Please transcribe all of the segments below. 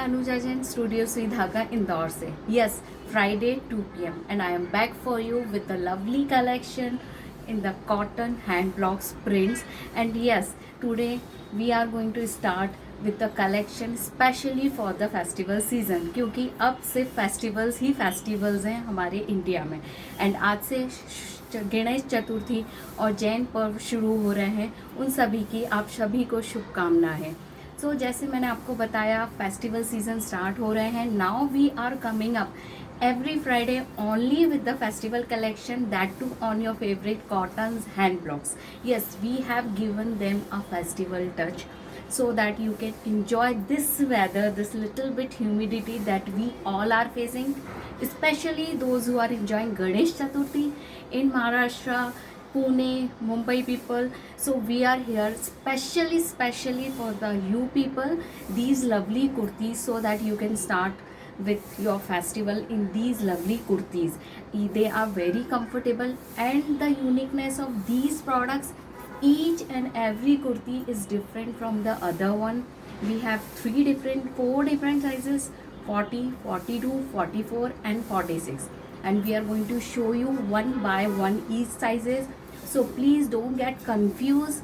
Anuja Jain, Studio Sui Dhaga, Indore se. Yes, Friday 2 p.m. and I am back for you with a lovely collection in the cotton hand blocks prints. And yes, today we are going to start with the collection specially for the festival season, क्योंकि अब सिर्फ festivals ही festivals हैं हमारे India में. And आज से गणेश चतुर्थी और जैन पर्व शुरू हो रहे हैं. उन सभी की आप सभी को शुभकामनाएं हैं. सो जैसे मैंने आपको बताया, फेस्टिवल सीजन स्टार्ट हो रहे हैं. Now we are coming up every Friday only with the festival collection, that too on your favorite cottons hand blocks. Yes, we have given them a festival touch so that you can enjoy this weather, this little bit humidity that we all are facing, especially those who are enjoying Ganesh Chaturthi in Maharashtra, Pune, Mumbai people. So we are here specially for the you people, these lovely kurtis, so that you can start with your festival in these lovely kurtis. They are very comfortable, and the uniqueness of these products, each and every kurti is different from the other one. We have four different sizes: 40, 42, 44 and 46, and we are going to show you one by one each sizes. So please don't get confused.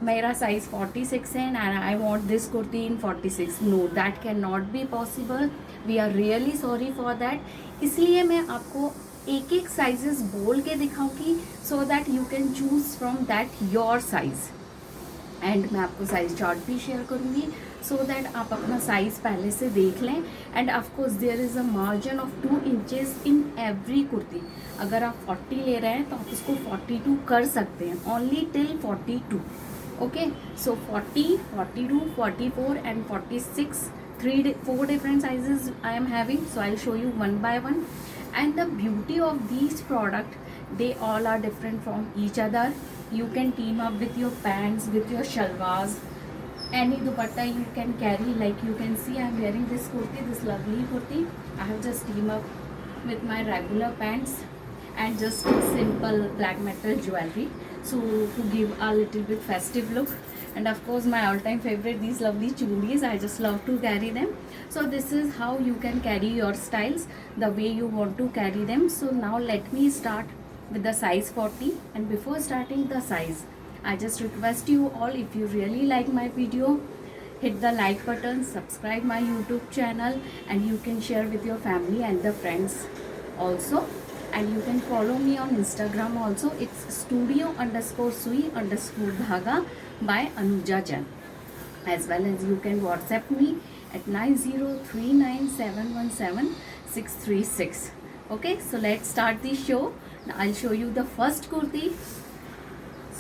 मेरा size 46 है and I want this kurti in 46. No, that can not be possible. We are really sorry for that. इसलिए मैं आपको एक एक sizes बोल के दिखाऊंगी so that you can choose from that your size. And मैं आपको साइज़ चार्ट भी शेयर करूँगी सो दैट आप अपना साइज़ पहले से देख लें. And of course there is a margin of 2 inches in every kurti. अगर आप 40 ले रहे हैं तो आप इसको 42 कर सकते हैं, only till 42. Okay, so 40, 42, 44 and 46, four different sizes I am having. So I'll show you one by one. And the beauty of these product, they all are different from each other. You can team up with your pants, with your shalwars, any dupatta you can carry. Like you can see, I'm wearing this kurti, this lovely kurti. I have just teamed up with my regular pants and just simple black metal jewelry, so to give a little bit festive look. And of course my all-time favorite, these lovely chulis. I just love to carry them. So this is how you can carry your styles the way you want to carry them. So now let me start with the size 40. And before starting the size, I just request you all, if you really like my video, hit the like button, subscribe my YouTube channel, and you can share with your family and the friends also. And you can follow me on Instagram also. It's studio_sui_dhaga by Anuja Jain. As well as you can WhatsApp me at 9039717636. Okay, so let's start the show. Now I'll show you the first kurti.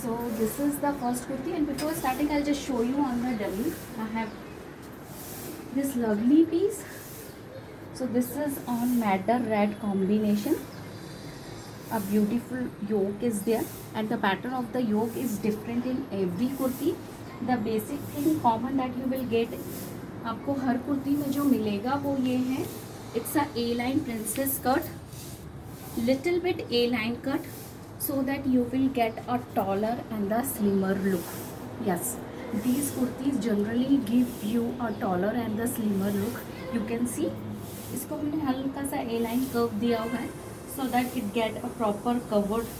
So this is the first kurti, and before starting I'll just show you on the dummy. I have this lovely piece. So this is on madder red combination. A beautiful yoke is there, and the pattern of the yoke is different in every kurti. The basic thing common that you will get, आपको हर कुर्ती में जो मिलेगा वो ये है. It's a A-line princess cut, little bit A-line cut, so that you will get a taller and a slimmer look. Yes, these kurtis generally give you a taller and the slimmer look. You can see, इसको मैंने हल्का सा A-line curve दिया हुआ है, so that it get a proper covered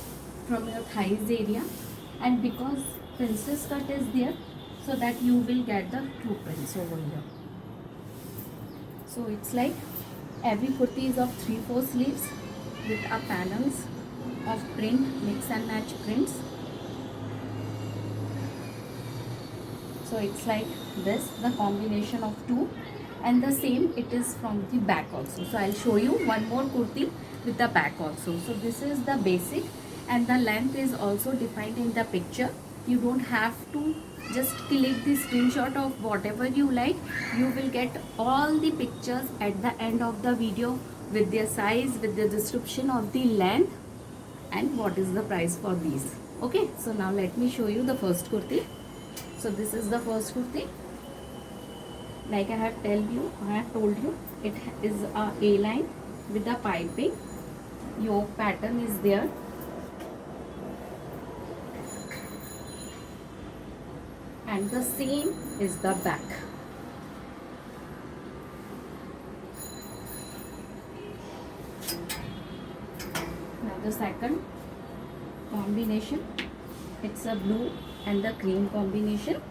from your thighs area. And because princess cut is there, so that you will get the two prints over here. So it's like every kurti is of 3/4 sleeves with a panels of print, mix and match prints. So it's like this, the combination of two. And the same it is from the back also. So I'll show you one more kurti with the back also. So this is the basic, and the length is also defined in the picture. You don't have to just click the screenshot of whatever you like. You will get all the pictures at the end of the video with their size, with the description of the length, and what is the price for these. Okay, so now let me show you the first kurti. So this is the first kurti. Like I have told you, it is a A-line with a piping. Yoke pattern is there. And the same is the back. the second combination. It's a blue and the cream combination.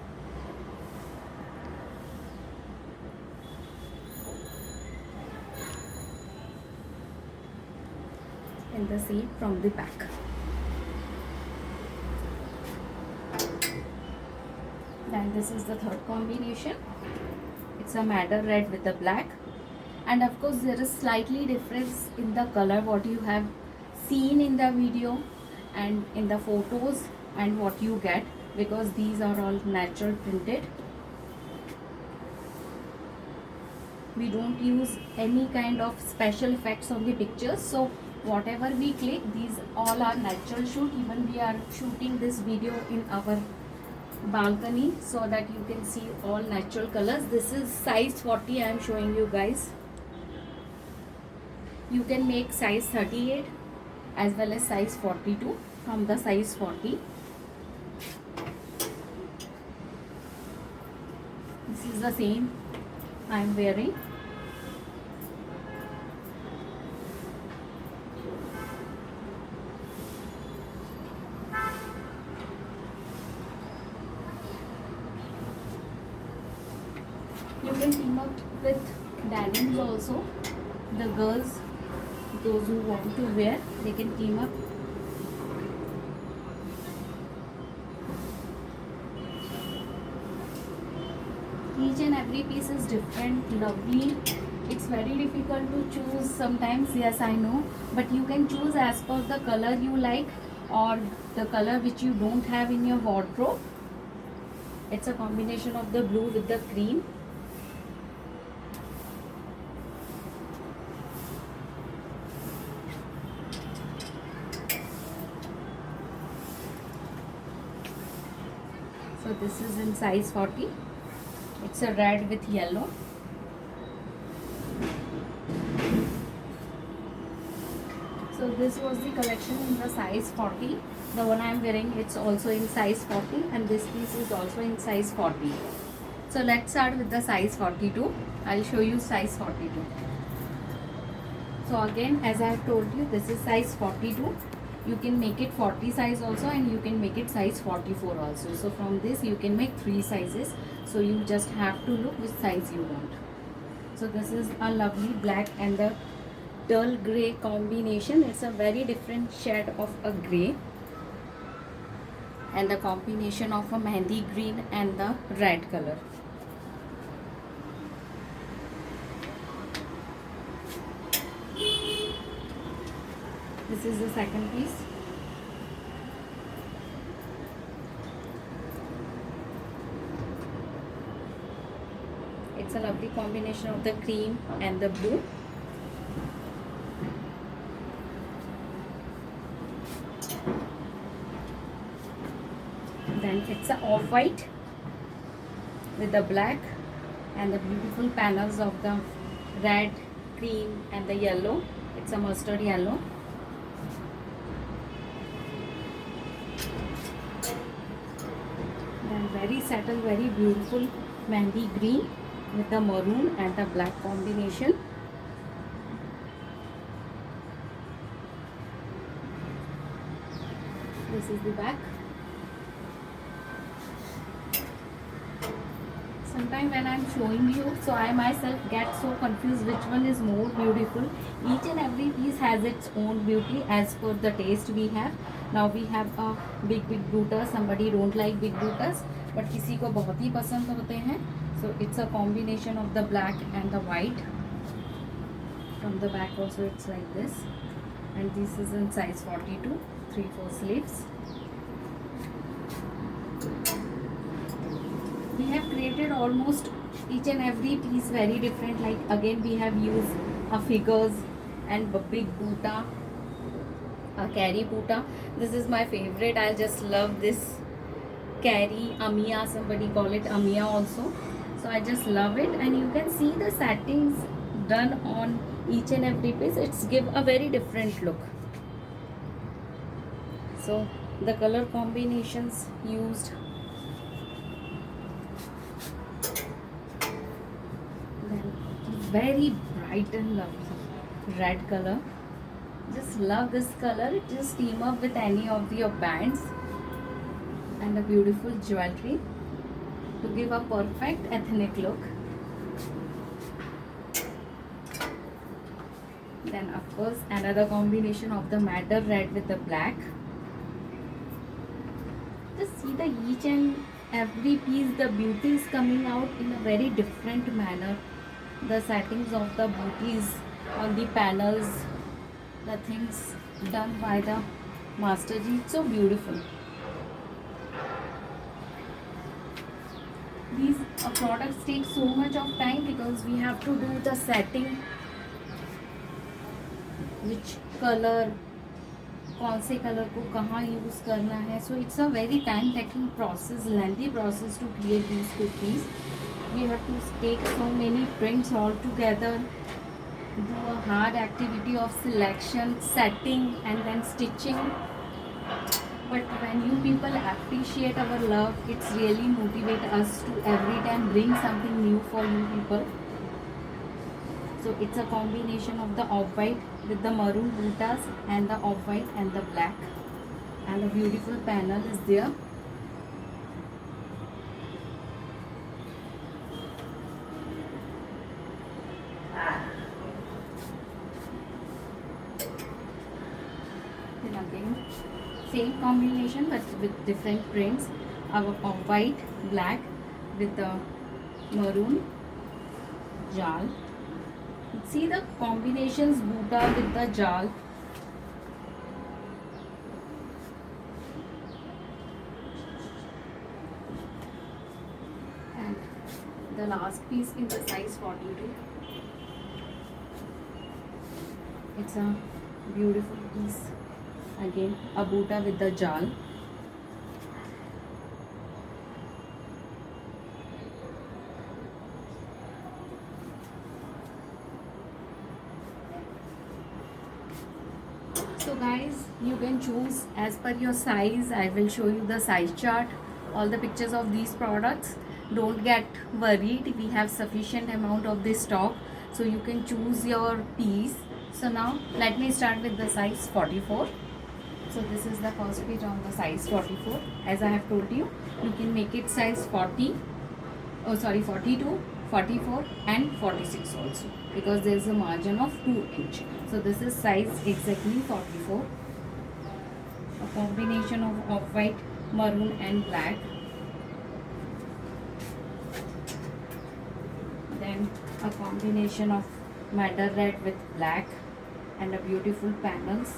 And the same from the back. Then this is the third combination. It's a madder red with the black, and of course there is slightly difference in the color what you have seen in the video and in the photos and what you get, because these are all natural printed. We don't use any kind of special effects on the pictures, so whatever we click, these all are natural shoot. Even we are shooting this video in our balcony so that you can see all natural colors. This is size 40 I am showing you guys. You can make size 38 as well as size 42 from the size 40. This is the same I am wearing. You can team up with denims also. The girls, those who want to wear, they can team up. Each and every piece is different, lovely. It's very difficult to choose sometimes, yes I know, but you can choose as per the color you like or the color which you don't have in your wardrobe. It's a combination of the blue with the cream. So this is in size 40. It's a red with yellow. So this was the collection in the size 40. The one I am wearing, it's also in size 40, and this piece is also in size 40. So let's start with the size 42. I'll show you size 42. So again, as I have told you, this is size 42. You can make it 40 size also, and you can make it size 44 also. So from this you can make 3 sizes. So you just have to look which size you want. So this is a lovely black and the dull grey combination. It's a very different shade of a grey, and the combination of a mehndi green and the red color. This is the second piece. It's a lovely combination of the cream and the blue. Then it's a off-white with the black and the beautiful panels of the red, cream and the yellow. It's a mustard yellow. Then very subtle, very beautiful mehndi green with the maroon and the black combination. This is the back. Sometimes when I am showing you, so I myself get so confused which one is more beautiful. Each and every piece has its own beauty as per the taste we have. Now we have a big bootas. Somebody don't like big bootas, but किसी को बहुत ही पसंद होते हैं. So it's a combination of the black and the white. From the back also it's like this, and this is in size 42, 3/4 sleeves. We have created almost each and every piece very different. Like again we have used figures and big boota, a carry boota. This is my favorite. I just love this carry amiya. Somebody call it amiya also. So I just love it, and you can see the settings done on each and every piece. It's give a very different look. So the color combinations used, then very bright and lovely red color. Just love this color. Just team up with any of your bands and a beautiful jewelry to give a perfect ethnic look. Then of course another combination of the madder red with the black. Just see the each and every piece, the beauty is coming out in a very different manner. The settings of the booties on the panels, the things done by the Master Ji, it's so beautiful. These products take so much of time because we have to do the setting, which color, कौन से colour को कहाँ use करना है. So it's a very time taking process, lengthy process to create these cookies. We have to take so many prints all together, do a hard activity of selection, setting and then stitching. But when you people appreciate our love, it's really motivate us to every time bring something new for you people. So it's a combination of the off-white with the maroon bootas and the off-white and the black, and a beautiful panel is there. Then again same combination but with different prints. Our off-white black with the maroon jal. See the combinations, boota with the jal. And the last piece in the size 42. It's a beautiful piece. Again a boota with the jal. So guys, you can choose as per your size. I will show you the size chart, all the pictures of these products. Don't get worried, we have sufficient amount of this stock, so you can choose your piece. So now let me start with the size 44. So this is the first page on the size 44. As I have told you, you can make it size 40, 42, 44 and 46 also, because there is a margin of 2 inch. So this is size exactly 44. A combination of off-white, maroon and black. Then a combination of madder red with black and a beautiful panels.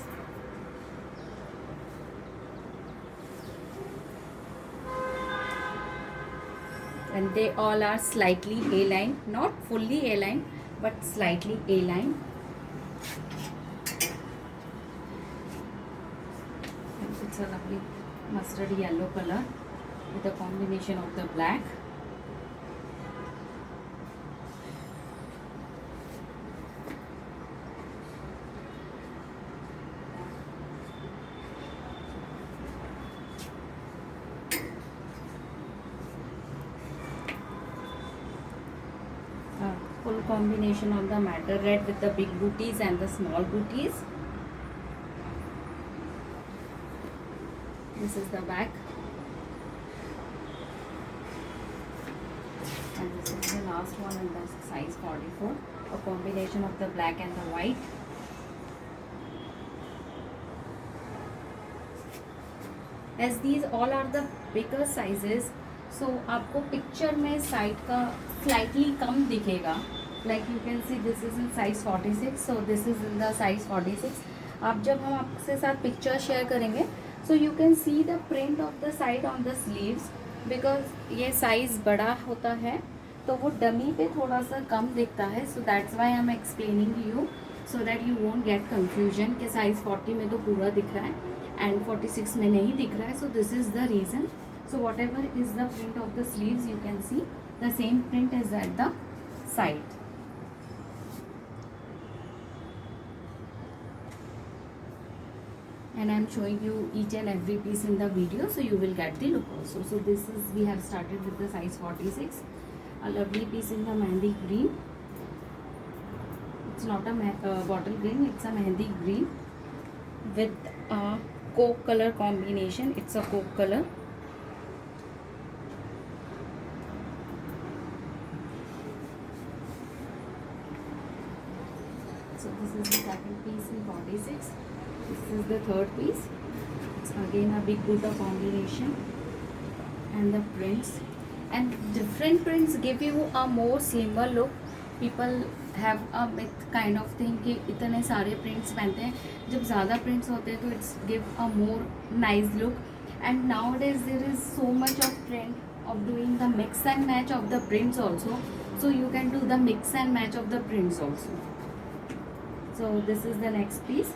And they all are slightly A-line, not fully A-line but slightly A-line. And it's a lovely mustard yellow color with a combination of the black. Full combination of the madder red with the big booties and the small booties. This is the back, and this is the last one in the size 44. A combination of the black and the white. As these all are the bigger sizes, so आपको picture में side का slightly कम दिखेगा. Like you can see this is in size 46, so this is in the size 46. आप जब हम आपके साथ picture share करेंगे, so you can see the print of the side on the sleeves, because ये size बड़ा होता है तो वो डमी पे थोड़ा सा कम दिखता है. So that's why I am explaining you, so that you won't get confusion कि साइज़ 40 में तो पूरा दिख रहा है एंड 46 में नहीं दिख रहा है. So this is the reason. So whatever is the print of the sleeves, you can see the same print is at the side. And I am showing you each and every piece in the video, so you will get the look also. So this is, we have started with the size 46. A lovely piece in the mehndi green. It's not a bottle green, it's a mehndi green. with a coke color combination. It's a coke color. So this is the second piece in 46. This is the third piece. It's again a big Buddha combination, and the prints and different prints give you a more slimmer look. People have a myth kind of thing कि इतने सारे prints पहनते हैं, जब ज़्यादा prints होते हैं तो it's give a more nice look. And nowadays there is so much of trend of doing the mix and match of the prints also, so you can do the mix and match of the prints also. So this is the next piece.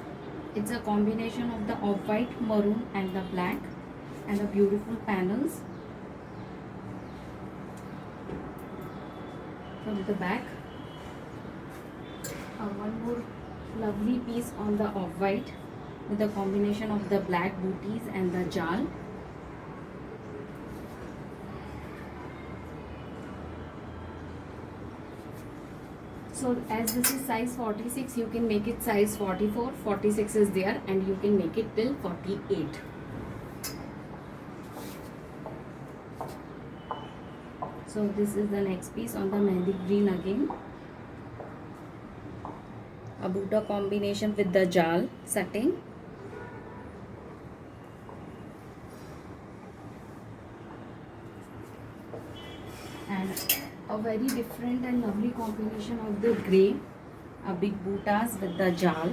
It's a combination of the off-white, maroon and the black, and the beautiful panels from the back. One more lovely piece on the off-white with the combination of the black booties and the jal. So as this is size 46, you can make it size 44, 46 is there, and you can make it till 48. So this is the next piece on the mehndi green again. A Buddha combination with the jal setting. And a very different and lovely combination of the grey, a big bootas with the jal.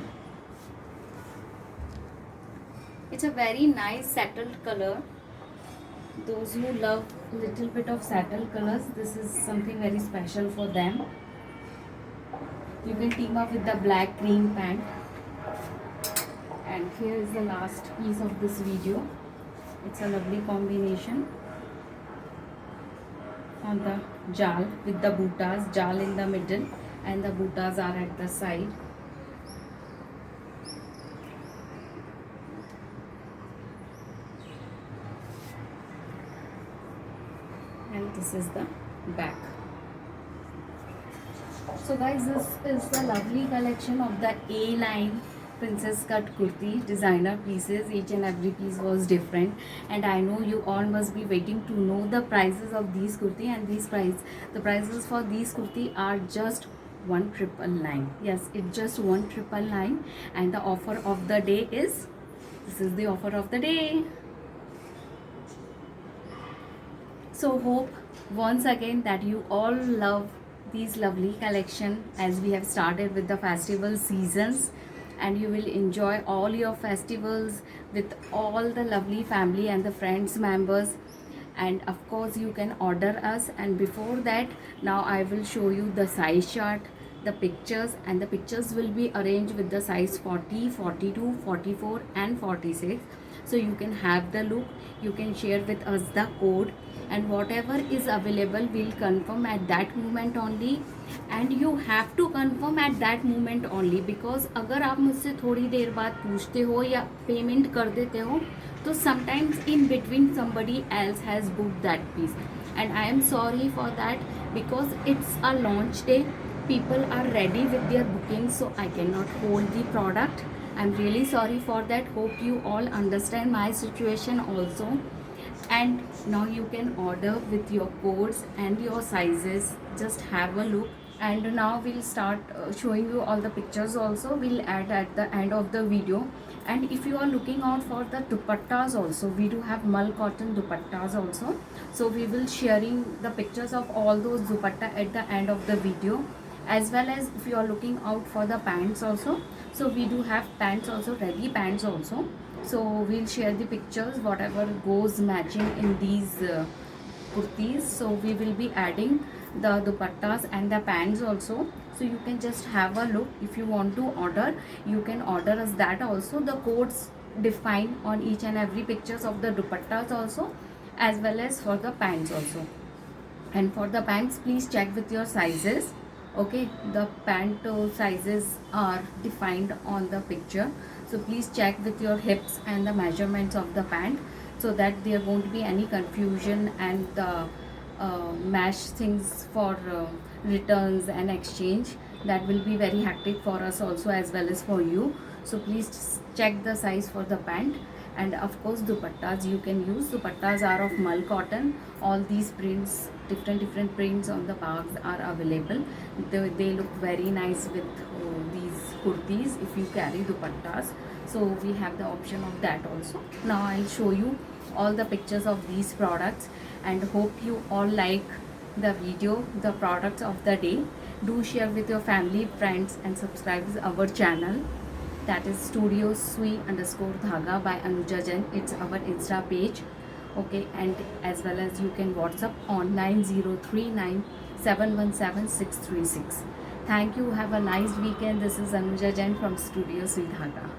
It's a very nice settled color. Those who love little bit of settled colors, this is something very special for them. You can team up with the black green pant. And here is the last piece of this video. It's a lovely combination on the jal with the bootas, jal in the middle and the bootas are at the side. And this is the back. So guys, this is the lovely collection of the A-line princess cut kurti designer pieces. Each and every piece was different, and I know you all must be waiting to know the prices of these kurti, and the prices for these kurti are just 1999. Yes, it's just 1999, and the offer of the day is, this is the offer of the day. So hope once again that you all love these lovely collection, as we have started with the festival seasons, and you will enjoy all your festivals with all the lovely family and the friends members. And of course you can order us, and before that, now I will show you the size chart, the pictures, and the pictures will be arranged with the size 40, 42, 44 and 46. So you can have the look, you can share with us the code, and whatever is available we'll confirm at that moment only. And you have to confirm at that moment only, because अगर आप मुझसे थोड़ी देर बाद पूछते हो या payment कर देते हो, तो sometimes in between somebody else has booked that piece, and I am sorry for that, because it's a launch day, people are ready with their booking, so I cannot hold the product. I'm really sorry for that. Hope you all understand my situation also. And now you can order with your codes and your sizes. Just have a look. And now we'll start showing you all the pictures also. We'll add at the end of the video. And if you are looking out for the dupattas also, we do have mull cotton dupattas also. So we will sharing the pictures of all those dupatta at the end of the video. As well as if you are looking out for the pants also, so we do have pants also, ready pants also. So we'll share the pictures whatever goes matching in these kurtis. So we will be adding the dupattas and the pants also, so you can just have a look. If you want to order, you can order us that also. The codes defined on each and every pictures of the dupattas also, as well as for the pants also. And for the pants, please check with your sizes. Okay, the pant sizes are defined on the picture, so please check with your hips and the measurements of the pant, so that there won't be any confusion and match things for returns and exchange. That will be very hectic for us also, as well as for you. So please check the size for the pant. And of course dupattas you can use. Dupattas are of mal cotton. All these prints, different prints on the bags are available. They look very nice with these kurtis if you carry dupattas. So we have the option of that also. Now I'll show you all the pictures of these products, and hope you all like the video, the products of the day. Do share with your family, friends, and subscribe to our channel. That is Studio Sui underscore Dhaga by Anuja Jain. It's our Insta page. Okay, and as well as you can WhatsApp on 9039717636. Thank you. Have a nice weekend. This is Anuja Jain from Studio Sui Dhaga.